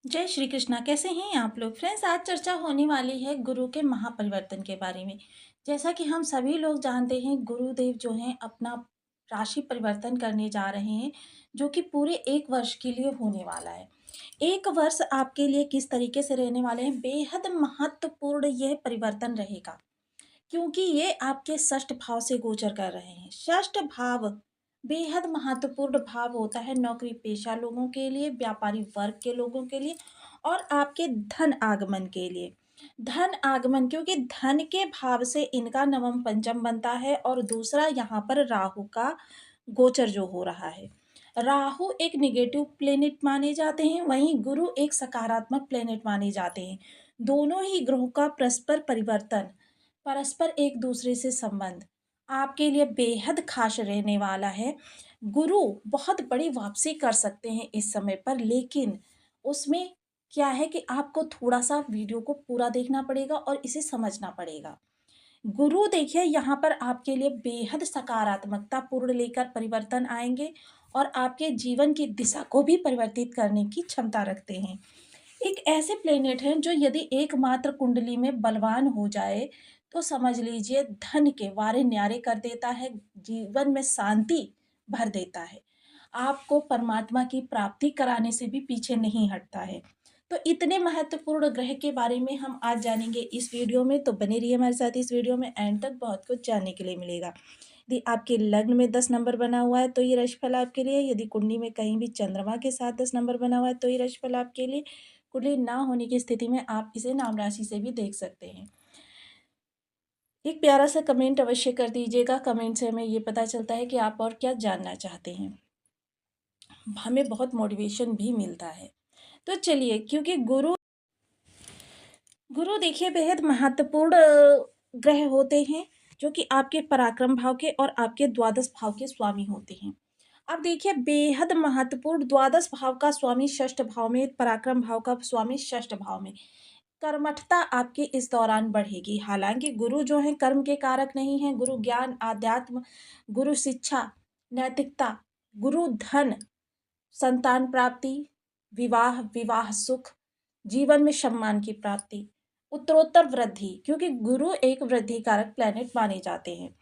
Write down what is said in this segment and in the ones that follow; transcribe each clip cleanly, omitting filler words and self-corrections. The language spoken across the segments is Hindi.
जय श्री कृष्णा। कैसे हैं आप लोग? फ्रेंड्स, आज चर्चा होने वाली है गुरु के महापरिवर्तन के बारे में। जैसा कि हम सभी लोग जानते हैं, गुरुदेव जो हैं अपना राशि परिवर्तन करने जा रहे हैं, जो कि पूरे 1 वर्ष के लिए होने वाला है। 1 वर्ष आपके लिए किस तरीके से रहने वाले हैं, बेहद महत्वपूर्ण यह परिवर्तन रहेगा। क्योंकि ये आपके षष्ठ भाव से गोचर कर रहे हैं। षष्ठ भाव बेहद महत्वपूर्ण भाव होता है नौकरी पेशा लोगों के लिए, व्यापारी वर्ग के लोगों के लिए और आपके धन आगमन के लिए। धन आगमन, क्योंकि धन के भाव से इनका नवम पंचम बनता है और दूसरा यहाँ पर राहु का गोचर जो हो रहा है। राहु एक नेगेटिव प्लेनेट माने जाते हैं, वहीं गुरु एक सकारात्मक प्लेनेट माने जाते हैं। दोनों ही ग्रहों का परस्पर परिवर्तन, परस्पर एक दूसरे से संबंध आपके लिए बेहद खास रहने वाला है। गुरु बहुत बड़ी वापसी कर सकते हैं इस समय पर, लेकिन उसमें क्या है कि आपको थोड़ा-सा वीडियो को पूरा देखना पड़ेगा और इसे समझना पड़ेगा। गुरु देखिए यहाँ पर आपके लिए बेहद सकारात्मकता पूर्ण लेकर परिवर्तन आएँगे और आपके जीवन की दिशा को भी परिवर्तित करने की क्षमता रखते हैं। एक ऐसे प्लेनेट हैं जो यदि एकमात्र कुंडली में बलवान हो जाए, तो समझ लीजिए धन के वारे न्यारे कर देता है, जीवन में शांति भर देता है। आपको परमात्मा की प्राप्ति कराने से भी पीछे नहीं हटता है। तो इतने महत्वपूर्ण ग्रह के बारे में हम आज जानेंगे इस वीडियो में, तो बने रहिए हमारे साथ इस वीडियो में, एंड तक बहुत कुछ जानने के लिए मिलेगा। यदि आपके लग्न में 10 नंबर बना हुआ है तो ये राशिफल आपके लिए, यदि कुंडली में कहीं भी चंद्रमा के साथ 10 नंबर बना हुआ है तो ये राशिफल आपके लिए, कुंडली ना होने की स्थिति में आप इसे नाम राशि से भी देख सकते हैं। एक प्यारा सा कमेंट अवश्य कर दीजिएगा, कमेंट से हमें ये पता चलता है कि आप और क्या जानना चाहते हैं। हमें बहुत मोटिवेशन भी मिलता है। तो चलिए, क्योंकि गुरु गुरु देखिए बेहद महत्वपूर्ण ग्रह होते हैं, जो कि आपके पराक्रम भाव के और आपके द्वादश भाव के स्वामी होते हैं। अब देखिए बेहद महत्वपूर्ण द्वादश भाव का स्वामी षष्ठ भाव में, पराक्रम भाव का स्वामी षष्ठ भाव में। कर्मठता आपकी इस दौरान बढ़ेगी। हालाँकि गुरु जो हैं कर्म के कारक नहीं हैं, गुरु ज्ञान, आध्यात्म, गुरु शिक्षा, नैतिकता, गुरु धन, संतान प्राप्ति, विवाह, विवाह सुख, जीवन में सम्मान की प्राप्ति, उत्तरोत्तर वृद्धि, क्योंकि गुरु एक वृद्धि कारक प्लैनेट माने जाते हैं।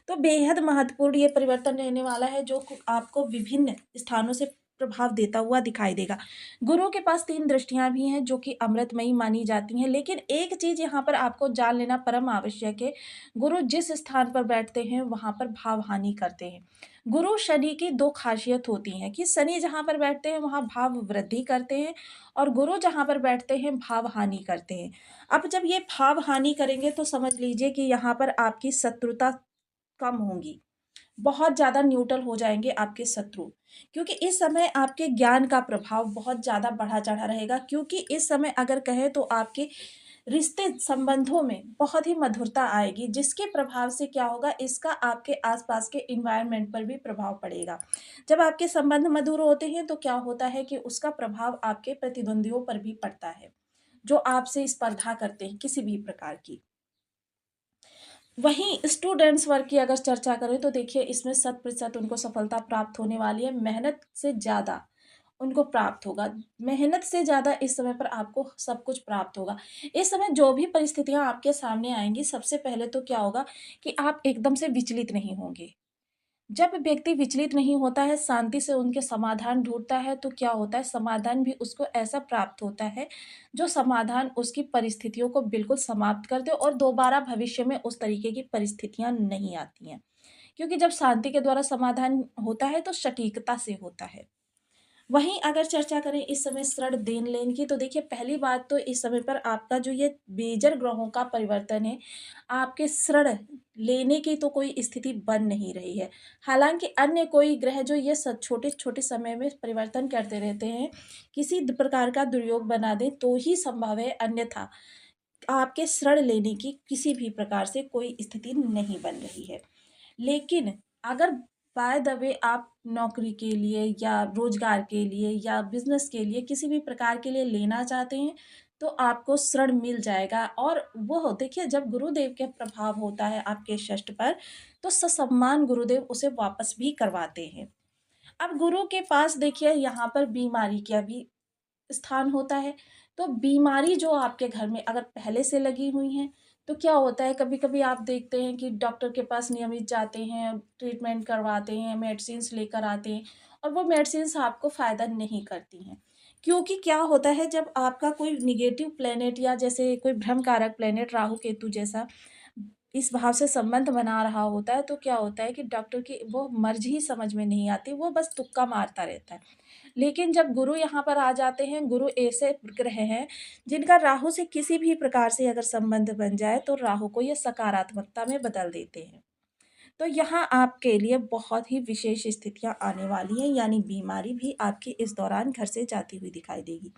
तो बेहद महत्वपूर्ण ये परिवर्तन रहने वाला है, जो आपको विभिन्न स्थानों से प्रभाव देता हुआ दिखाई देगा। गुरु के पास 3 दृष्टियाँ भी हैं जो कि अमृतमयी मानी जाती हैं, लेकिन एक चीज़ यहाँ पर आपको जान लेना परम आवश्यक है, गुरु जिस स्थान पर बैठते हैं वहाँ पर भाव हानि करते हैं। गुरु शनि की 2 ख़ासियत होती हैं कि शनि जहाँ पर बैठते हैं वहाँ भाव वृद्धि करते हैं और गुरु जहाँ पर बैठते हैं भाव हानि करते हैं। अब जब ये भाव हानि करेंगे तो समझ लीजिए कि यहाँ पर आपकी शत्रुता कम होंगी। बहुत ज़्यादा न्यूट्रल हो जाएँगे आपके शत्रु, क्योंकि इस समय आपके ज्ञान का प्रभाव बहुत ज़्यादा बढ़ा-चढ़ा रहेगा, क्योंकि इस समय अगर कहें तो आपके रिश्ते संबंधों में बहुत ही मधुरता आएगी, जिसके प्रभाव से क्या होगा, इसका आपके आस-पास के एनवायरनमेंट पर भी प्रभाव पड़ेगा। जब आपके संबंध मधुर होते हैं तो क्या होता है कि उसका प्रभाव आपके प्रतिद्वंदियों पर भी पड़ता है, जो आपसे स्पर्धा करते हैं किसी भी प्रकार की। वहीं स्टूडेंट्स वर्ग की अगर चर्चा करें तो देखिए इसमें 100% उनको सफलता प्राप्त होने वाली है। मेहनत से ज़्यादा उनको प्राप्त होगा। मेहनत से ज़्यादा इस समय पर आपको सब कुछ प्राप्त होगा। इस समय जो भी परिस्थितियाँ आपके सामने आएँगी, सबसे पहले तो क्या होगा कि आप एकदम से विचलित नहीं होंगे। जब व्यक्ति विचलित नहीं होता है, शांति से उनके समाधान ढूँढता है, तो क्या होता है, समाधान भी उसको ऐसा प्राप्त होता है, जो समाधान उसकी परिस्थितियों को बिल्कुल समाप्त कर दे और दोबारा भविष्य में उस तरीके की परिस्थितियाँ नहीं आती हैं। क्योंकि जब शांति के द्वारा समाधान होता है, तो सटीकता से होता है। वहीं अगर चर्चा करें इस समय ऋण देन-लेन की, तो देखिए पहली बात तो इस समय पर आपका जो ये मेजर ग्रहों का परिवर्तन है, आपके ऋण लेने की तो कोई स्थिति बन नहीं रही है। हालाँकि अन्य कोई ग्रह जो ये छोटे-छोटे समय में परिवर्तन करते रहते हैं, किसी प्रकार का दुर्योग बना दें तो ही संभव है, अन्यथा आपके ऋण लेने की किसी भी प्रकार से कोई स्थिति नहीं बन रही है। लेकिन अगर बाय द वे आप नौकरी के लिए या रोज़गार के लिए या बिज़नेस के लिए किसी भी प्रकार के लिए लेना चाहते हैं, तो आपको ऋण मिल जाएगा और वो देखिए जब गुरुदेव के प्रभाव होता है आपके षष्ठ पर, तो ससम्मान गुरुदेव उसे वापस भी करवाते हैं। अब गुरु के पास देखिए यहाँ पर बीमारी का भी स्थान होता है। तो बीमारी जो आपके घर में अगर पहले से लगी हुई हैं, तो क्या होता है कभी-कभी आप देखते हैं कि डॉक्टर के पास नियमित जाते हैं, ट्रीटमेंट करवाते हैं, मेडिसिन्स लेकर आते हैं और वो मेडिसिन्स आपको फ़ायदा नहीं करती हैं। क्योंकि क्या होता है जब आपका कोई नेगेटिव प्लैनेट या जैसे कोई भ्रम कारक प्लैनेट राहु-केतु जैसा इस भाव से संबंध बना रहा होता है, तो क्या होता है कि डॉक्टर की वो मर्ज़ी ही समझ में नहीं आती, वो बस तुक्का मारता रहता है। लेकिन जब गुरु यहाँ पर आ जाते हैं, गुरु ऐसे ग्रह हैं जिनका राहु से किसी भी प्रकार से अगर संबंध बन जाए तो राहु को ये सकारात्मकता में बदल देते हैं। तो यहाँ आपके लिए बहुत ही विशेष स्थितियाँ आने वाली हैं, यानी बीमारी भी आपकी इस दौरान घर से जाती हुई दिखाई देगी।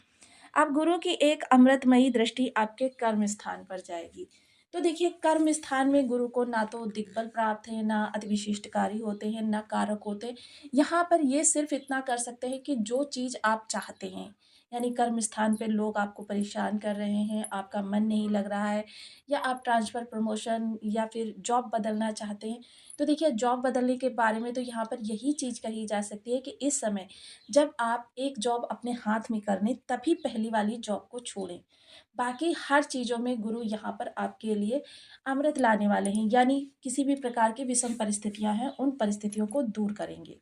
अब गुरु की एक अमृतमयी दृष्टि आपके कर्म स्थान पर जाएगी। तो देखिए कर्म स्थान में गुरु को ना तो दिग्बल प्राप्त है, ना अति विशिष्टकारी होते हैं, ना कारक होते हैं। यहाँ पर ये सिर्फ़ इतना कर सकते हैं कि जो चीज़ आप चाहते हैं, यानी कर्म स्थान पे लोग आपको परेशान कर रहे हैं, आपका मन नहीं लग रहा है या आप ट्रांसफ़र, प्रमोशन या फिर जॉब बदलना चाहते हैं। तो देखिए जॉब बदलने के बारे में तो यहाँ पर यही चीज़ कही जा सकती है कि इस समय जब आप एक जॉब अपने हाथ में कर लें, तभी पहली वाली जॉब को छोड़ें। बाकी हर चीज़ों में गुरु यहाँ पर आपके लिए अमृत लाने वाले हैं, यानी किसी भी प्रकार की विषम परिस्थितियाँ हैं, उन परिस्थितियों को दूर करेंगे।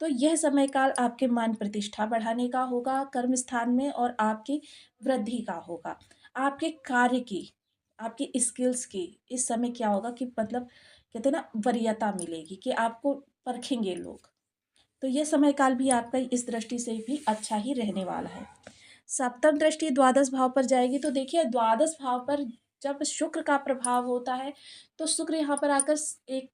तो यह समय काल आपके मान प्रतिष्ठा बढ़ाने का होगा कर्म स्थान में और आपकी वृद्धि का होगा। आपके कार्य की, आपकी स्किल्स की इस समय क्या होगा कि मतलब कहते हैं ना वरीयता मिलेगी कि आपको परखेंगे लोग। तो ये समय काल भी आपका इस दृष्टि से भी अच्छा ही रहने वाला है। सप्तम दृष्टि द्वादश भाव पर जाएगी तो देखिए द्वादश भाव पर जब शुक्र का प्रभाव होता है, तो शुक्र यहाँ पर आकर एक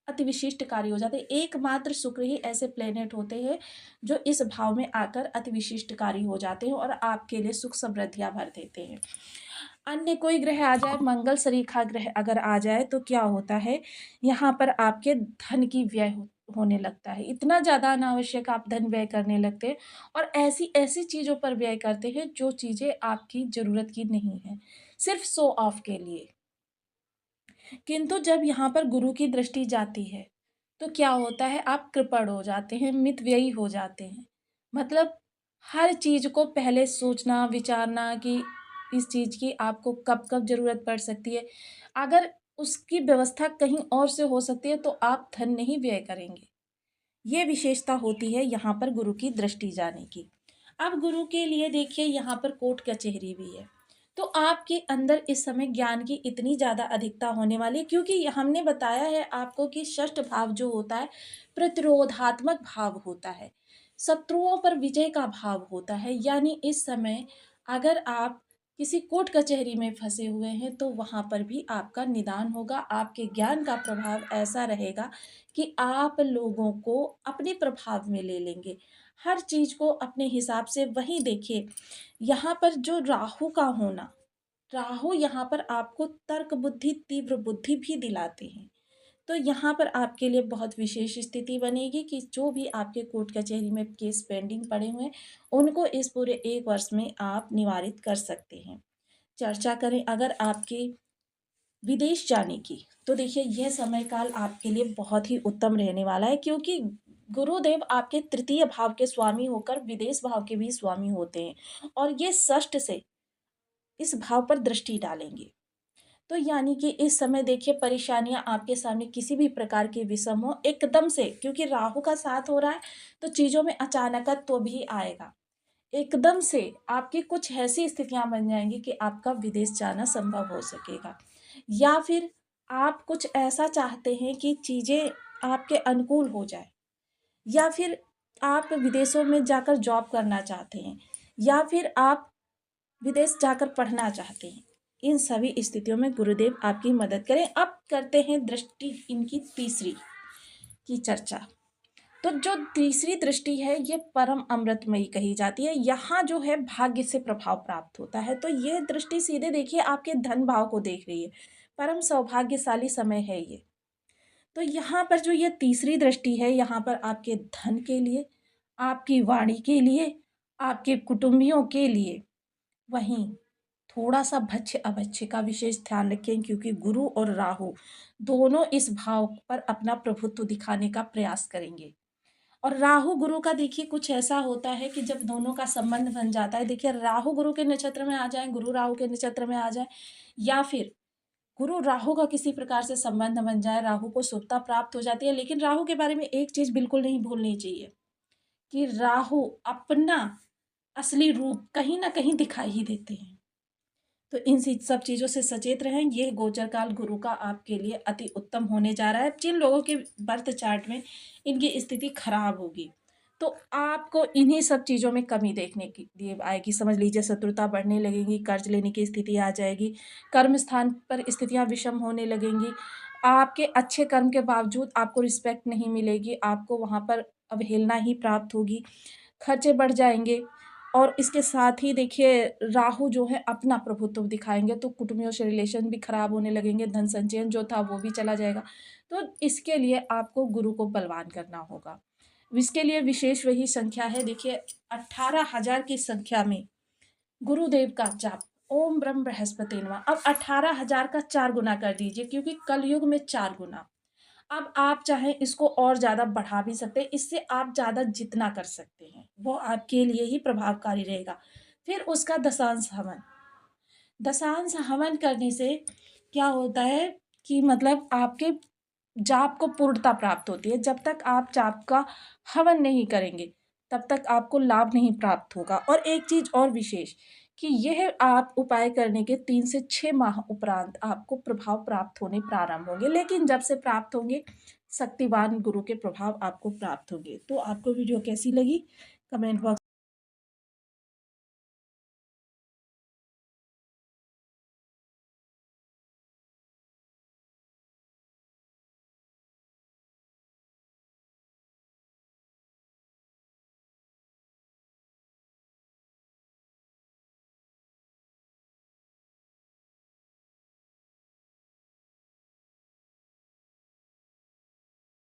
अति विशिष्ट कार्य हो जाते हैं। एकमात्र शुक्र ही ऐसे प्लेनेट होते हैं जो इस भाव में आकर अति विशिष्ट कार्य हो जाते हैं और आपके लिए सुख समृद्धियाँ भर देते हैं। अन्य कोई ग्रह आ जाए, मंगल सरीखा ग्रह अगर आ जाए तो क्या होता है, यहाँ पर आपके धन की व्यय होने लगता है। इतना ज़्यादा अनावश्यक आप धन व्यय करने लगते हैं और ऐसी-ऐसी चीज़ों पर व्यय करते हैं जो चीज़ें आपकी ज़रूरत की नहीं है, सिर्फ़ शो ऑफ के लिए। किंतु जब यहाँ पर गुरु की दृष्टि जाती है, तो क्या होता है आप कृपण हो जाते हैं, मितव्ययी हो जाते हैं। मतलब हर चीज़ को पहले सोचना, विचारना कि इस चीज़ की आपको कब-कब ज़रूरत पड़ सकती है। अगर उसकी व्यवस्था कहीं और से हो सकती है तो आप धन नहीं व्यय करेंगे। ये विशेषता होती है यहाँ पर गुरु की दृष्टि जाने की। अब गुरु के लिए देखिए यहाँ पर कोर्ट कचहरी भी है। तो आपके अंदर इस समय ज्ञान की इतनी ज़्यादा अधिकता होने वाली है क्योंकि हमने बताया है आपको कि षष्ठ भाव जो होता है प्रतिरोधात्मक भाव होता है। शत्रुओं पर विजय का भाव होता है यानी इस समय अगर आप किसी कोर्ट कचहरी में फँसे हुए हैं तो वहाँ पर भी आपका निदान होगा। आपके ज्ञान का प्रभाव ऐसा रहेगा कि आप लोगों को अपने प्रभाव में ले लेंगे। हर चीज़ को अपने हिसाब से वहीं देखिए, यहाँ पर जो राहु का होना, राहु यहाँ पर आपको तर्क बुद्धि, तीव्र बुद्धि भी दिलाते हैं। तो यहाँ पर आपके लिए बहुत विशेष स्थिति बनेगी कि जो भी आपके कोर्ट कचहरी में केस पेंडिंग पड़े हुए हैं, उनको इस पूरे 1 वर्ष में आप निवारित कर सकते हैं। चर्चा करें अगर आपके विदेश जाने की, तो देखिए यह समय काल आपके लिए बहुत ही उत्तम रहने वाला है क्योंकि गुरुदेव आपके तृतीय भाव के स्वामी होकर विदेश भाव के भी स्वामी होते हैं और ये षष्ठ से इस भाव पर दृष्टि डालेंगे। तो यानी कि इस समय देखिए परेशानियाँ आपके सामने किसी भी प्रकार की विषम हो एकदम से क्योंकि राहु का साथ हो रहा है, तो चीज़ों में अचानकत्व भी आएगा। एकदम से आपकी कुछ ऐसी स्थितियाँ बन जाएँगी कि आपका विदेश जाना संभव हो सकेगा। या फिर आप कुछ ऐसा चाहते हैं कि चीज़ें आपके अनुकूल हो जाएँ या फिर आप विदेशों में जाकर जॉब करना चाहते हैं या फिर आप विदेश जाकर पढ़ना चाहते हैं। इन सभी स्थितियों में गुरुदेव आपकी मदद करें। अब करते हैं दृष्टि इनकी तीसरी की चर्चा। तो जो तीसरी दृष्टि है ये परम अमृतमयी कही जाती है। यहाँ जो है भाग्य से प्रभाव प्राप्त होता है। तो ये दृष्टि सीधे देखिए आपके धन भाव को देख रही है। परम सौभाग्यशाली समय है ये। तो यहाँ पर जो ये तीसरी दृष्टि है यहाँ पर आपके धन के लिए, आपकी वाणी के लिए, आपके कुटुंबियों के लिए, वहीं थोड़ा-सा भक्ष्य-अभक्ष्य का विशेष ध्यान रखें क्योंकि गुरु और राहु दोनों इस भाव पर अपना प्रभुत्व दिखाने का प्रयास करेंगे। और राहु गुरु का देखिए कुछ ऐसा होता है कि जब दोनों का संबंध बन जाता है, देखिए राहु गुरु के नक्षत्र में आ जाए, गुरु राहु के नक्षत्र में आ जाए, या फिर गुरु राहु का किसी प्रकार से संबंध बन जाए, राहु को शुभता प्राप्त हो जाती है। लेकिन राहु के बारे में एक चीज बिल्कुल नहीं भूलनी चाहिए कि राहु अपना असली रूप कहीं ना कहीं दिखाई ही देते हैं। तो इन सब चीज़ों से सचेत रहें। ये गोचर काल गुरु का आपके लिए अति उत्तम होने जा रहा है। जिन लोगों के बर्थ चार्ट में इनकी स्थिति खराब होगी, तो आपको इन्हीं सब चीज़ों में कमी देखने की लिए आएगी। समझ लीजिए शत्रुता बढ़ने लगेगी, कर्ज लेने की स्थिति आ जाएगी, कर्म स्थान पर स्थितियां विषम होने लगेंगी, आपके अच्छे कर्म के बावजूद आपको रिस्पेक्ट नहीं मिलेगी, आपको वहाँ पर अवहेलना ही प्राप्त होगी, खर्चे बढ़ जाएंगे। और इसके साथ ही देखिए राहु जो है अपना प्रभुत्व दिखाएंगे, तो कुटुंबियों से रिलेशन भी खराब होने लगेंगे, धन संचयन जो था वो भी चला जाएगा। तो इसके लिए आपको गुरु को बलवान करना होगा। इसके लिए विशेष वही संख्या है, देखिए 18,000 की संख्या में गुरुदेव का जाप, ओम ब्रह्म बृहस्पति नमः। अब 18,000 का 4 गुना कर दीजिए, क्योंकि कलयुग में 4 गुना। अब आप चाहें इसको और ज़्यादा बढ़ा भी सकते हैं, इससे आप ज़्यादा जितना कर सकते हैं वो आपके लिए ही प्रभावकारी रहेगा। फिर उसका दशांश हवन, दशांश हवन करने से क्या होता है कि मतलब आपके जाप को पूर्णता प्राप्त होती है। जब तक आप जाप का हवन नहीं करेंगे तब तक आपको लाभ नहीं प्राप्त होगा। और एक चीज़ और विशेष कि यह आप उपाय करने के 3 से 6 माह उपरांत आपको प्रभाव प्राप्त होने प्रारंभ होंगे। लेकिन जब से प्राप्त होंगे, शक्तिवान गुरु के प्रभाव आपको प्राप्त होंगे। तो आपको वीडियो कैसी लगी कमेंट बॉक्स